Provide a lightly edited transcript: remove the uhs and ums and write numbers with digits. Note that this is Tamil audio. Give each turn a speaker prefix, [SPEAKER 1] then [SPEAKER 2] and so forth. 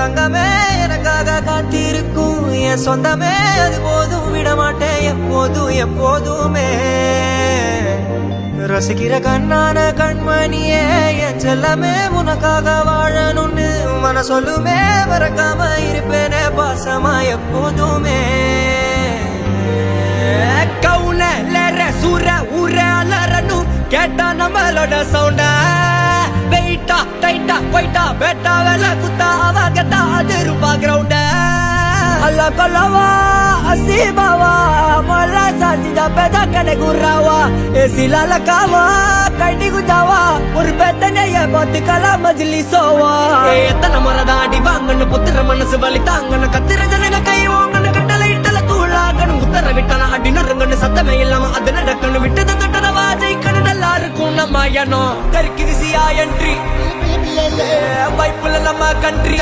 [SPEAKER 1] தங்கமே எனக்காக காத்திருக்கும் என் சொந்தமே அது போதும் விட மாட்டேன் எப்போதும் எப்போதுமே ரசிக்கிற கண்ணான கண்மணியே என் செல்லமே உனக்காக வாழணும்னு மன சொல்லுமே மறக்காம இருப்பேனே பாசமா எப்போதுமே கவுன சூர ஊர அலறணும் கேட்டா நம்மளோட சவுண்ட வெயிட்டா டைட்டா போயிட்டா பேட்டா வேலை குத்தா அவ கேட்டா அது ரூபா கிரவுண்ட அல்ல கொல்லவா அசீபாவா மொல்ல சாசிதா பேதா கடை குர்ராவா ஏசிலால காவா கைடி குஜாவா ஒரு பெத்தனைய பார்த்து கலா மஜ்லி சோவா எத்தனை முறைதான் அடி வாங்கன்னு புத்திர மனசு வலி தாங்கன்னு கத்திர ஜனங்க கை வாங்கன்னு கட்டளை இட்டல தூளாகணும் உத்தர விட்டன அடி நறுங்கன்னு சத்தமே இல்லாம அது நடக்கணும் விட்டதை தொட்டத வாஜைக்கணும் நல்லா இருக்கும் நம்ம எண்ணம் கருக்கிரிசியா என்ட்ரி பைப்புல நம்ம கண்ட்ரி